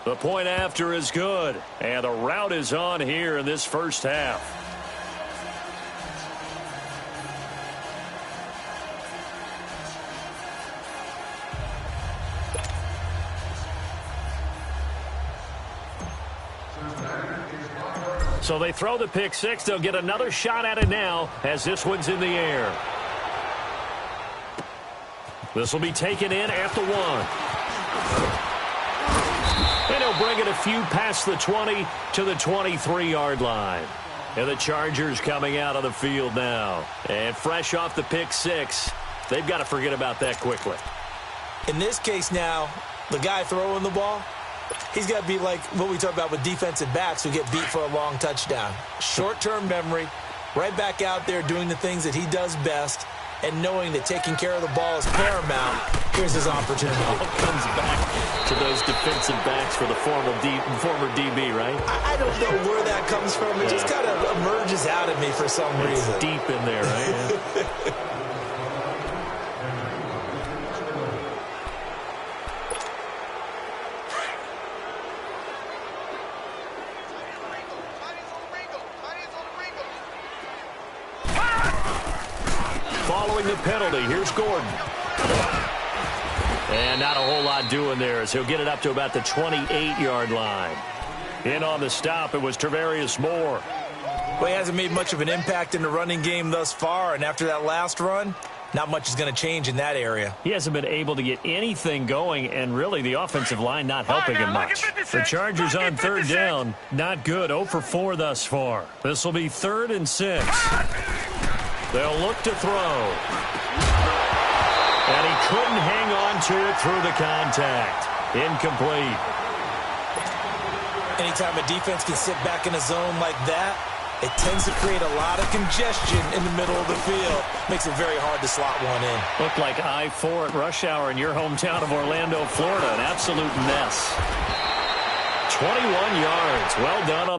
The point after is good, and the rout is on here in this first half. So they throw the pick six. They'll get another shot at it now as this one's in the air. This will be taken in at the 1. And he'll bring it a few past the 20 to the 23-yard line. And the Chargers coming out of the field now. And fresh off the pick six, they've got to forget about that quickly. In this case now, the guy throwing the ball, he's got to be like what we talk about with defensive backs who get beat for a long touchdown. Short-term memory, right back out there doing the things that he does best, and knowing that taking care of the ball is paramount. Here's his opportunity. All comes back to those defensive backs for the former DB, right? I don't know where that comes from. It just kind of emerges out of me for some reason. It's deep in there, right? Following the penalty, here's Gordon. And not a whole lot doing there as he'll get it up to about the 28-yard line. In on the stop, it was Travarius Moore. Well, he hasn't made much of an impact in the running game thus far, and after that last run, not much is going to change in that area. He hasn't been able to get anything going, and really the offensive line not helping him much. The Chargers on third down, not good, 0 for 4 thus far. This will be 3rd and 6. They'll look to throw. And he couldn't hang on to it through the contact. Incomplete. Anytime a defense can sit back in a zone like that, it tends to create a lot of congestion in the middle of the field. Makes it very hard to slot one in. Looked like I-4 at rush hour in your hometown of Orlando, Florida. An absolute mess. 21 yards. Well done on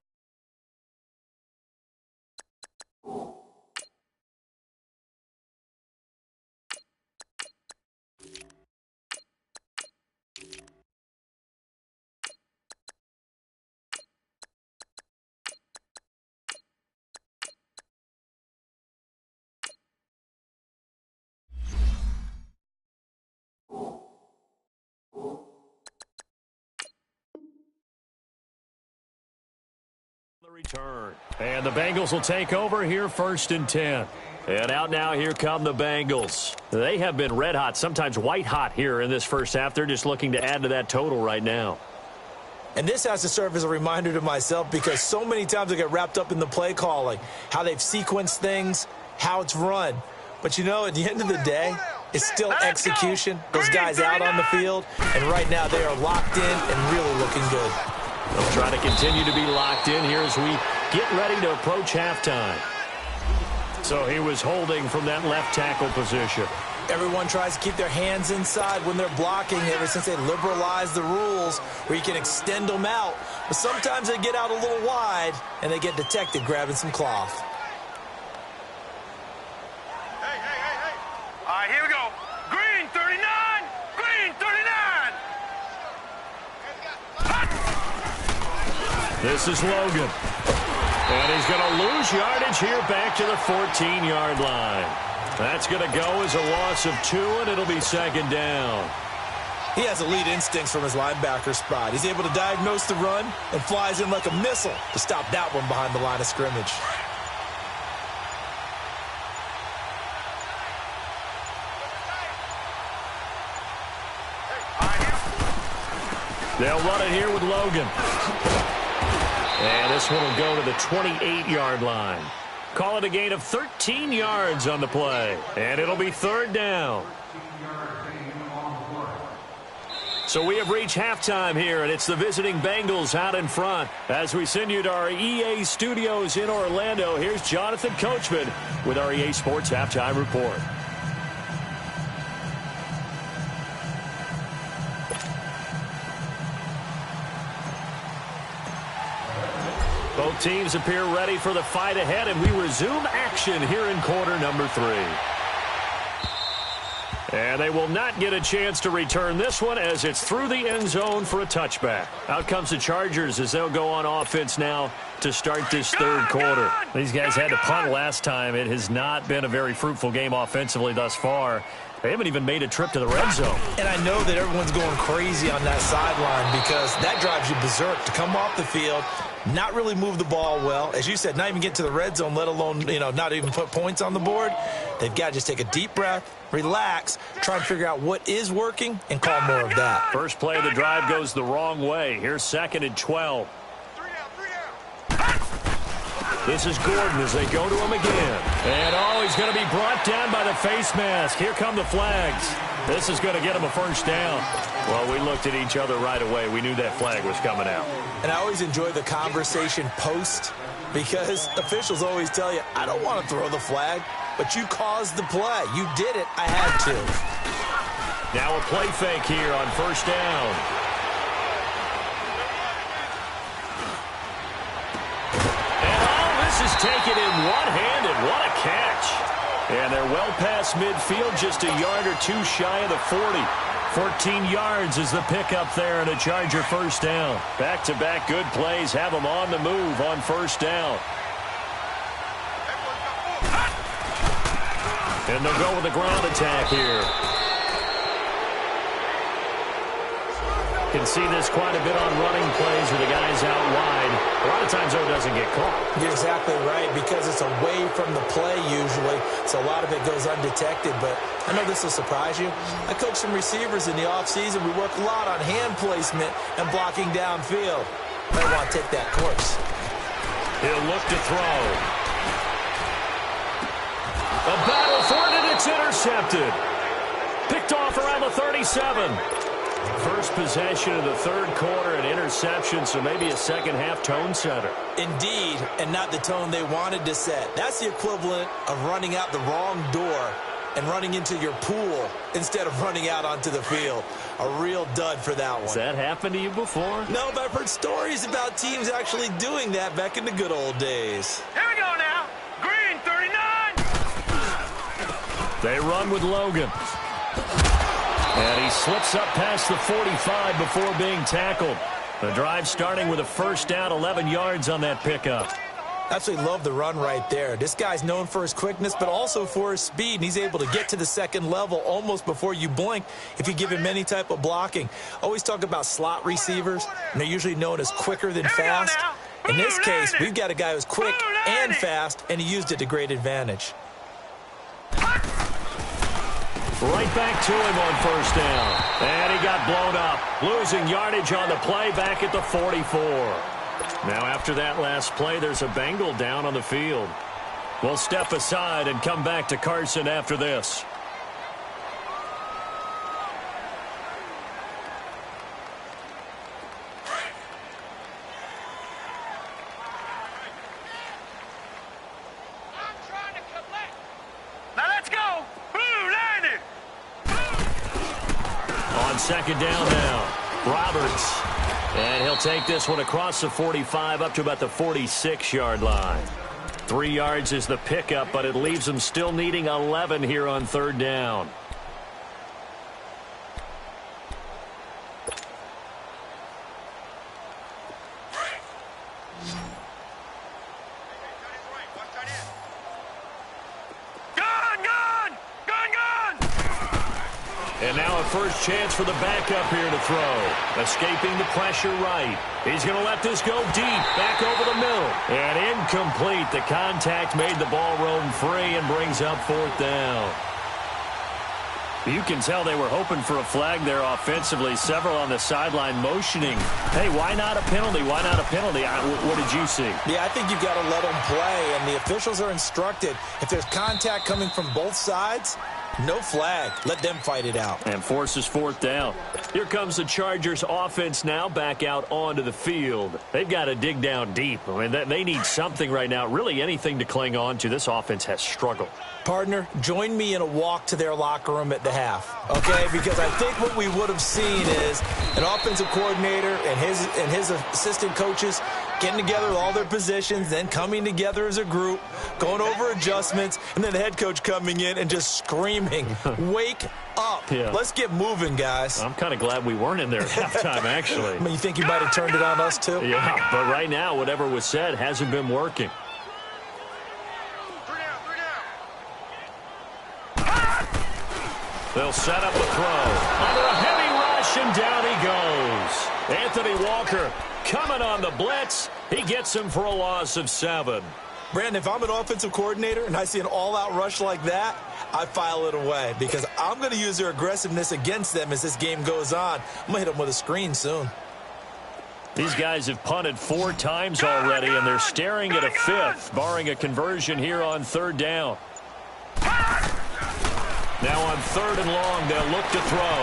return. And the Bengals will take over here 1st and 10. And out now, here come the Bengals. They have been red hot, sometimes white hot here in this first half. They're just looking to add to that total right now. And this has to serve as a reminder to myself because so many times I get wrapped up in the play calling, how they've sequenced things, how it's run. But, you know, at the end of the day, it's still execution. Those guys out on the field, and right now they are locked in and really looking good. They'll try to continue to be locked in here as we get ready to approach halftime. So he was holding from that left tackle position. Everyone tries to keep their hands inside when they're blocking ever since they liberalized the rules where you can extend them out. But sometimes they get out a little wide and they get detected grabbing some cloth. Hey. All right, here we go. Green 39. Green 39. This is Logan. And he's going to lose yardage here back to the 14-yard line. That's going to go as a loss of 2, and it'll be 2nd down. He has elite instincts from his linebacker spot. He's able to diagnose the run and flies in like a missile to stop that one behind the line of scrimmage. They'll run it here with Logan. And this one will go to the 28-yard line. Call it a gain of 13 yards on the play. And it'll be 3rd down. So we have reached halftime here, and it's the visiting Bengals out in front. As we send you to our EA studios in Orlando, here's Jonathan Coachman with our EA Sports Halftime Report. Both teams appear ready for the fight ahead, and we resume action here in quarter number 3. And they will not get a chance to return this one as it's through the end zone for a touchback. Out comes the Chargers as they'll go on offense now to start this third quarter. These guys had to punt last time. It has not been a very fruitful game offensively thus far. They haven't even made a trip to the red zone. And I know that everyone's going crazy on that sideline because that drives you berserk to come off the field, not really move the ball well. As you said, not even get to the red zone, let alone, not even put points on the board. They've got to just take a deep breath, relax, try and figure out what is working, and call more of that. First play of the drive goes the wrong way. Here's 2nd and 12. This is Gordon as they go to him again. And, he's going to be brought down by the face mask. Here come the flags. This is going to get him a first down. Well, we looked at each other right away. We knew that flag was coming out. And I always enjoy the conversation post because officials always tell you, I don't want to throw the flag, but you caused the play. You did it. I had to. Now a play fake here on first down. Is taken in one-handed. What a catch. And they're well past midfield, just a yard or two shy of the 40. 14 yards is the pickup there and a Charger first down. Back-to-back good plays have them on the move on first down. And they'll go with the ground attack here. Can see this quite a bit on running plays where the guy's out wide. A lot of times, though, it doesn't get caught. You're exactly right because it's away from the play usually, so a lot of it goes undetected. But I know this will surprise you. I coach some receivers in the offseason. We work a lot on hand placement and blocking downfield. Might want to take that course. He'll look to throw. A battle for it, and it's intercepted. Picked off around the 37. First possession of the third quarter, an interception, so maybe a second-half tone setter. Indeed, and not the tone they wanted to set. That's the equivalent of running out the wrong door and running into your pool instead of running out onto the field. A real dud for that one. Has that happened to you before? No, but I've heard stories about teams actually doing that back in the good old days. Here we go now. Green, 39. They run with Logan. And he slips up past the 45 before being tackled. The drive starting with a first down, 11 yards on that pickup. Absolutely love the run right there. This guy's known for his quickness, but also for his speed. And he's able to get to the second level almost before you blink if you give him any type of blocking. Always talk about slot receivers, and they're usually known as quicker than fast. In this case, we've got a guy who's quick and fast, and he used it to great advantage. Right back to him on first down. And he got blown up. Losing yardage on the play back at the 44. Now after that last play, there's a Bengal down on the field. We'll step aside and come back to Carson after this. Second down now. Roberts. And he'll take this one across the 45 up to about the 46-yard line. 3 yards is the pickup, but it leaves him still needing 11 here on third down. And now a first chance for the backup here to throw. Escaping the pressure right. He's going to let this go deep. Back over the middle. And incomplete. The contact made the ball roam free and brings up fourth down. You can tell they were hoping for a flag there offensively. Several on the sideline motioning. Hey, why not a penalty? Why not a penalty? What did you see? Yeah, I think you've got to let them play. And the officials are instructed, if there's contact coming from both sides, no flag. Let them fight it out. And forces fourth down. Here comes the Chargers offense now back out onto the field. They've got to dig down deep. I mean, they need something right now, really anything to cling on to. This offense has struggled. Partner, join me in a walk to their locker room at the half, okay? Because I think what we would have seen is an offensive coordinator and his assistant coaches getting together with all their positions, then coming together as a group, going over adjustments, and then the head coach coming in and just screaming, wake up. Yeah. Let's get moving, guys. I'm kind of glad we weren't in there at halftime, actually. I mean, you think you might have turned it on us, too? Yeah, but right now, whatever was said hasn't been working. They'll set up the throw. Under a heavy rush, and down he goes. Anthony Walker coming on the blitz. He gets him for a loss of 7. Brandon, if I'm an offensive coordinator and I see an all-out rush like that, I file it away because I'm going to use their aggressiveness against them as this game goes on. I'm going to hit them with a screen soon. These guys have punted 4 times already, and they're staring at a 5th, barring a conversion here on 3rd down. Now on 3rd and long, they'll look to throw.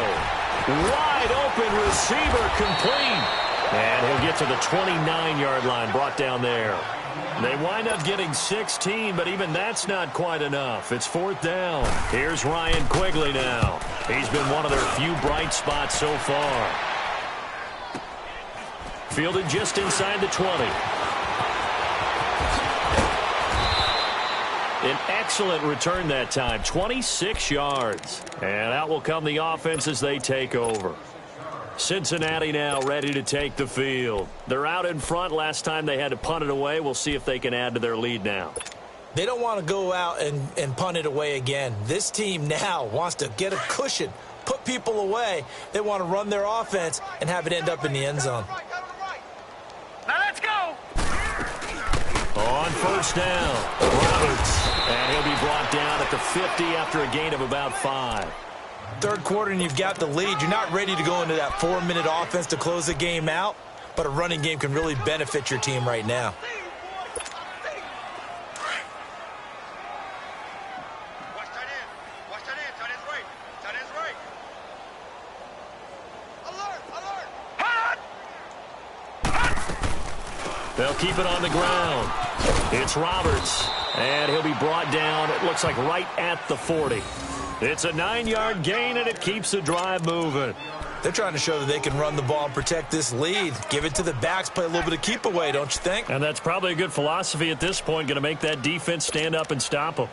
Wide open receiver complete. And he'll get to the 29-yard line, brought down there. They wind up getting 16, but even that's not quite enough. It's 4th down. Here's Ryan Quigley now. He's been one of their few bright spots so far. Fielded just inside the 20. An excellent return that time, 26 yards. And out will come the offense as they take over. Cincinnati now ready to take the field. They're out in front. Last time they had to punt it away. We'll see if they can add to their lead now. They don't want to go out and punt it away again. This team now wants to get a cushion, put people away. They want to run their offense and have it end up in the end zone. Now let's go. On 1st down, Roberts. And he'll be brought down at the 50 after a gain of about 5. 3rd quarter and you've got the lead. You're not ready to go into that 4-minute offense to close the game out, but a running game can really benefit your team right now. Watch tight end. Watch tight end. Tight end's right. Tight end's right. Alert! Alert! They'll keep it on the ground. It's Roberts, and he'll be brought down, it looks like right at the 40. It's a 9-yard gain, and it keeps the drive moving. They're trying to show that they can run the ball and protect this lead. Give it to the backs, play a little bit of keep away, don't you think? And that's probably a good philosophy at this point, going to make that defense stand up and stop them.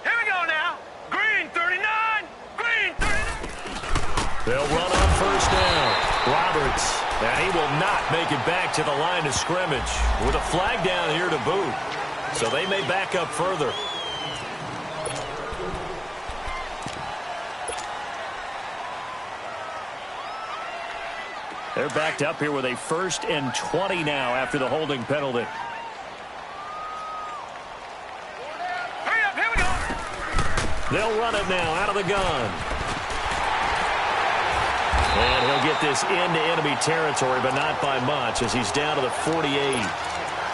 Here we go now. Green 39. Green 39. They'll run on 1st down. Roberts, and he will not make it back to the line of scrimmage with a flag down here to boot. So they may back up further. They're backed up here with a 1st and 20 now after the holding penalty. Hurry up. Here we go. They'll run it now out of the gun. And he'll get this into enemy territory, but not by much as he's down to the 48.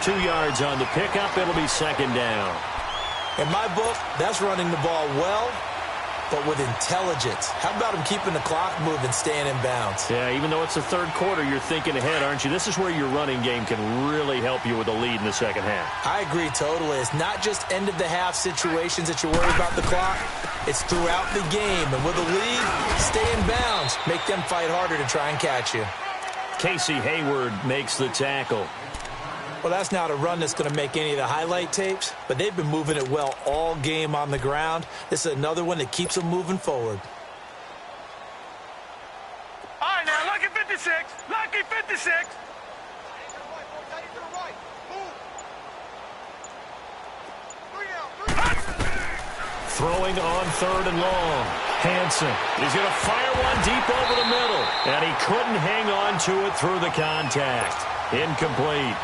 2 yards on the pickup. It'll be 2nd down. In my book, that's running the ball well, but with intelligence. How about him keeping the clock moving, staying in bounds? Yeah, even though it's the 3rd quarter, you're thinking ahead, aren't you? This is where your running game can really help you with a lead in the 2nd half. I agree totally. It's not just end-of-the-half situations that you worry about the clock. It's throughout the game. And with a lead, stay in bounds. Make them fight harder to try and catch you. Casey Hayward makes the tackle. Well, that's not a run that's going to make any of the highlight tapes, but they've been moving it well all game on the ground. This is another one that keeps them moving forward. All right, now, lucky 56. Lucky 56. Throwing on 3rd and long. Hansen is going to fire one deep over the middle. And he couldn't hang on to it through the contact. Incomplete.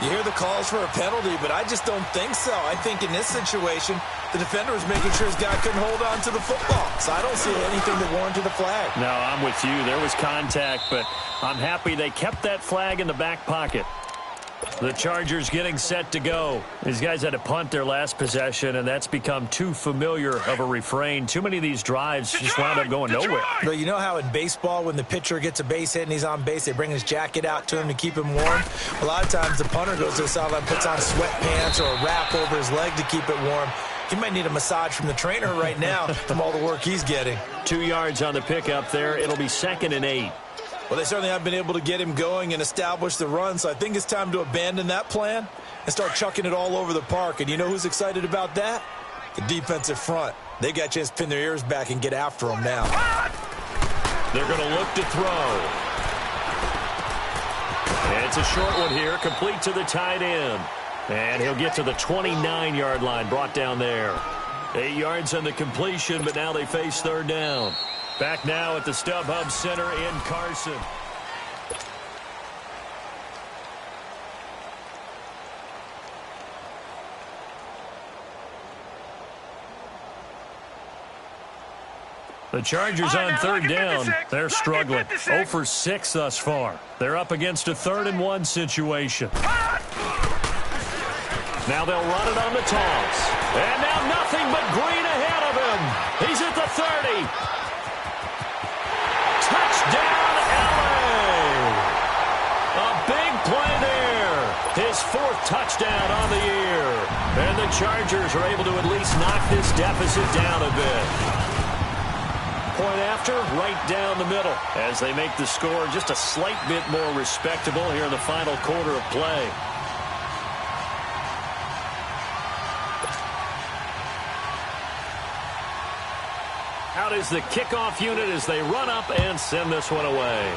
You hear the calls for a penalty, but I just don't think so. I think in this situation, the defender was making sure his guy couldn't hold on to the football. So I don't see anything that warranted a flag. No, I'm with you. There was contact, but I'm happy they kept that flag in the back pocket. The Chargers getting set to go. These guys had to punt their last possession, and that's become too familiar of a refrain. Too many of these drives just wound up going nowhere. But you know how in baseball, when the pitcher gets a base hit and he's on base, they bring his jacket out to him to keep him warm? A lot of times the punter goes to the sideline, puts on sweatpants or a wrap over his leg to keep it warm. He might need a massage from the trainer right now from all the work he's getting. 2 yards on the pickup there. It'll be 2nd and 8. Well, they certainly have been able to get him going and establish the run, so I think it's time to abandon that plan and start chucking it all over the park. And you know who's excited about that? The defensive front. They got a chance to pin their ears back and get after him now. They're going to look to throw. And it's a short one here, complete to the tight end. And he'll get to the 29-yard line, brought down there. 8 yards on the completion, but now they face 3rd down. Back now at the StubHub Center in Carson. The Chargers on 3rd down. They're struggling. 0 for 6 thus far. They're up against a 3rd and 1 situation. Now they'll run it on the toss. And now nothing but green ahead of him. He's at the 30. Touchdown, LA! A big play there. His 4th touchdown on the year. And the Chargers are able to at least knock this deficit down a bit. Point after, right down the middle, as they make the score just a slight bit more respectable here in the final quarter of play. Out is the kickoff unit as they run up and send this one away.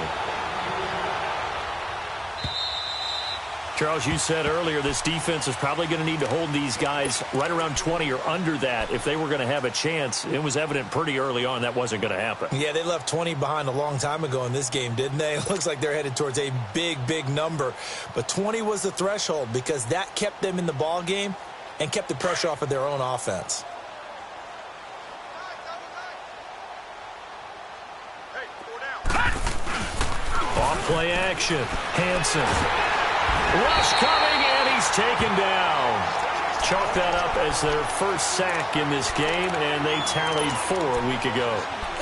Charles, you said earlier this defense is probably going to need to hold these guys right around 20 or under that if they were going to have a chance. It was evident pretty early on that wasn't going to happen. Yeah, they left 20 behind a long time ago in this game, didn't they? It looks like they're headed towards a big, big number. But 20 was the threshold because that kept them in the ball game and kept the pressure off of their own offense. Off-play action. Hansen. Rush coming, and he's taken down. Chalk that up as their first sack in this game, and they tallied 4 a week ago.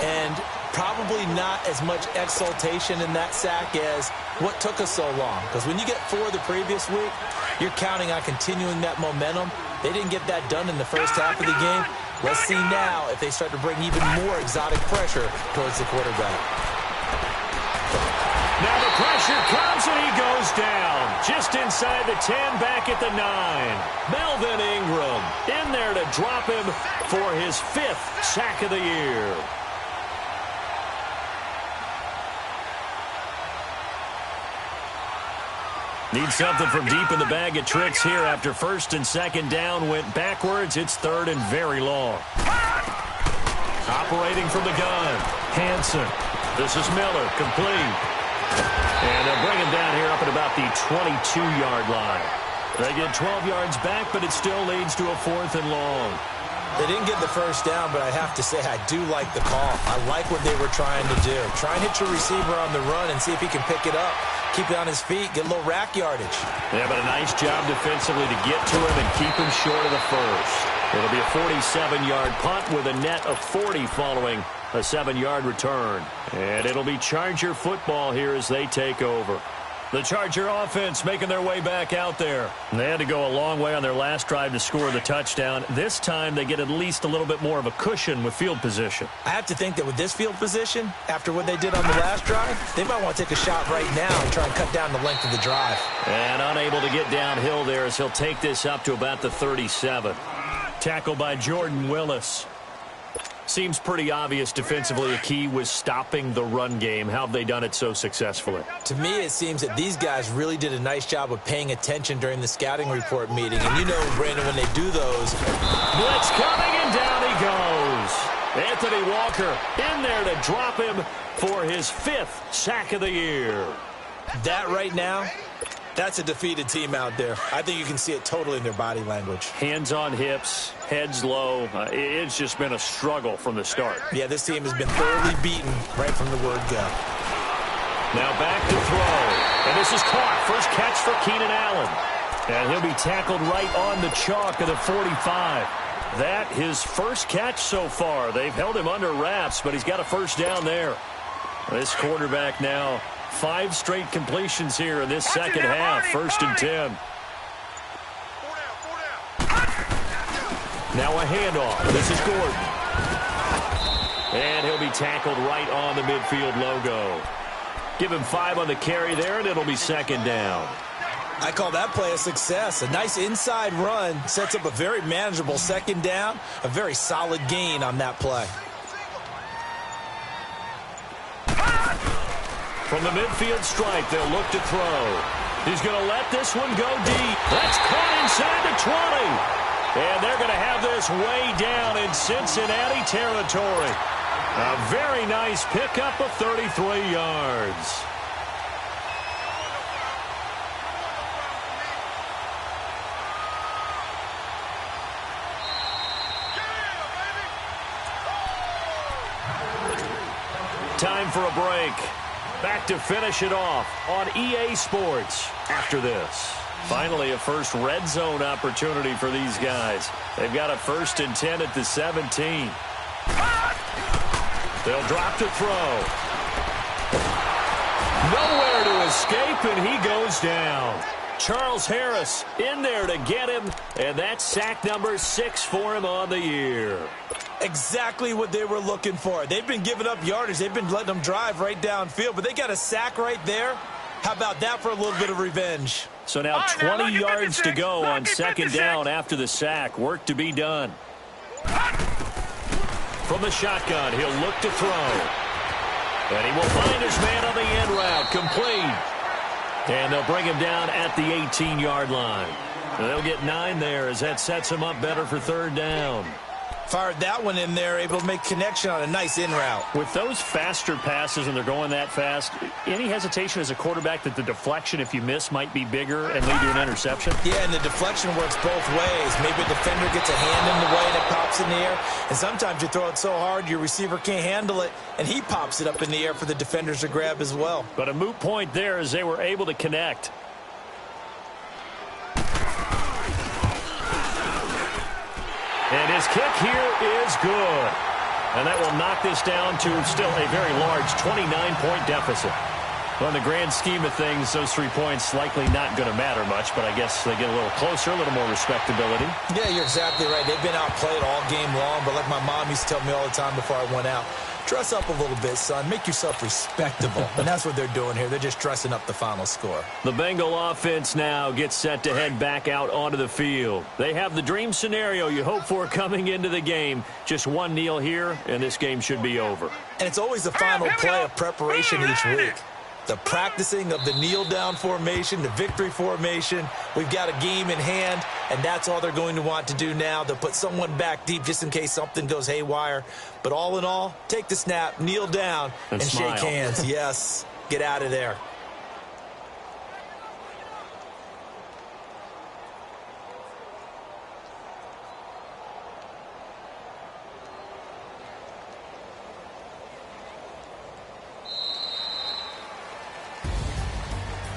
And probably not as much exultation in that sack as what took us so long. Because when you get 4 the previous week, you're counting on continuing that momentum. They didn't get that done in the first half of the game. Let's see now if they start to bring even more exotic pressure towards the quarterback. Now the pressure comes, and he goes down. Just inside the 10, back at the 9. Melvin Ingram in there to drop him for his 5th sack of the year. Need something from deep in the bag of tricks here after 1st and 2nd down went backwards. It's 3rd and very long. Operating from the gun, Hansen. This is Miller, complete. And they'll bring him down here up at about the 22-yard line. They get 12 yards back, but it still leads to a 4th and long. They didn't get the first down, but I have to say I do like the call. I like what they were trying to do. Try and hit your receiver on the run and see if he can pick it up. Keep it on his feet, get a little rack yardage. Yeah, but a nice job defensively to get to him and keep him short of the first. It'll be a 47-yard punt with a net of 40 following a 7-yard return. And it'll be Charger football here as they take over. The Charger offense making their way back out there. They had to go a long way on their last drive to score the touchdown. This time they get at least a little bit more of a cushion with field position. I have to think that with this field position, after what they did on the last drive, they might want to take a shot right now and try and cut down the length of the drive. And unable to get downhill there as he'll take this up to about the 37. Tackled by Jordan Willis. Seems pretty obvious defensively a key was stopping the run game. How have they done it so successfully? To me, it seems that these guys really did a nice job of paying attention during the scouting report meeting. And you know, Brandon, when they do those... Blitz coming, and down he goes. Anthony Walker in there to drop him for his 5th sack of the year. That right now... that's a defeated team out there. I think you can see it totally in their body language. Hands on hips, heads low. It's just been a struggle from the start. Yeah, this team has been thoroughly beaten right from the word go. Now back to throw. And this is caught. First catch for Keenan Allen. And he'll be tackled right on the chalk of the 45. That his first catch so far. They've held him under wraps, but he's got a first down there. This quarterback now 5 straight completions here in this second half. First and 10. Now a handoff. This is Gordon. And he'll be tackled right on the midfield logo. Give him 5 on the carry there, and it'll be second down. I call that play a success. A nice inside run sets up a very manageable second down. A very solid gain on that play. From the midfield stripe, they'll look to throw. He's going to let this one go deep. That's caught inside the 20. And they're going to have this way down in Cincinnati territory. A very nice pickup of 33 yards. Time for a break. Back to finish it off on EA Sports after this. Finally, a first red zone opportunity for these guys. They've got a first and 10 at the 17. They'll drop to throw. Nowhere to escape, and he goes down. Charles Harris in there to get him, and that's sack number 6 for him on the year. Exactly what they were looking for. They've been giving up yardage. They've been letting them drive right downfield, but they got a sack right there. How about that for a little bit of revenge? So now 20 yards to go on second down after the sack. Work to be done. From the shotgun, he'll look to throw. And he will find his man on the end route. Complete. And they'll bring him down at the 18-yard line. And they'll get 9 there as that sets him up better for third down. Fired that one in there, able to make connection on a nice in route. With those faster passes and they're going that fast, any hesitation as a quarterback that the deflection, if you miss, might be bigger and lead to an interception? Yeah, and the deflection works both ways. Maybe a defender gets a hand in the way and it pops in the air. And sometimes you throw it so hard your receiver can't handle it, and he pops it up in the air for the defenders to grab as well. But a moot point there as they were able to connect. And his kick here is good. And that will knock this down to still a very large 29-point deficit. Well, in the grand scheme of things, those 3 points likely not going to matter much, but I guess they get a little closer, a little more respectability. Yeah, you're exactly right. They've been outplayed all game long, but like my mom used to tell me all the time before I went out, dress up a little bit, son. Make yourself respectable. And that's what they're doing here. They're just dressing up the final score. The Bengal offense now gets set to head back out onto the field. They have the dream scenario you hope for coming into the game. Just one kneel here, and this game should be over. And it's always the final play of preparation each week. The practicing of the kneel-down formation, the victory formation. We've got a game in hand, and that's all they're going to want to do now. They'll put someone back deep just in case something goes haywire. But all in all, take the snap, kneel down, and shake hands. Yes, get out of there.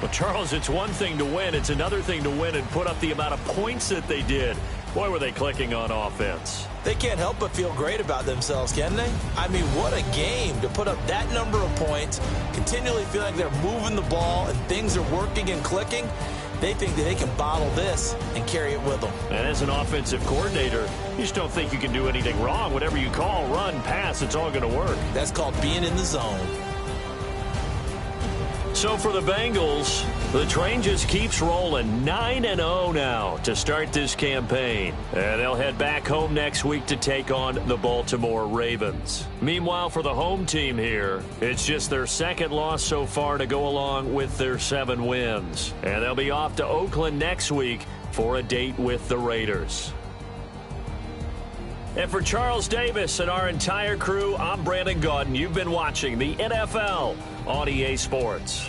Well, Charles, it's one thing to win. It's another thing to win and put up the amount of points that they did. Boy, were they clicking on offense. They can't help but feel great about themselves, can they? I mean, what a game to put up that number of points, continually feel like they're moving the ball and things are working and clicking. They think that they can bottle this and carry it with them. And as an offensive coordinator, you just don't think you can do anything wrong. Whatever you call, run, pass, it's all going to work. That's called being in the zone. So for the Bengals, the train just keeps rolling. 9-0 now to start this campaign. And they'll head back home next week to take on the Baltimore Ravens. Meanwhile, for the home team here, it's just their second loss so far to go along with their 7 wins. And they'll be off to Oakland next week for a date with the Raiders. And for Charles Davis and our entire crew, I'm Brandon Gaudin. You've been watching the NFL on EA Sports.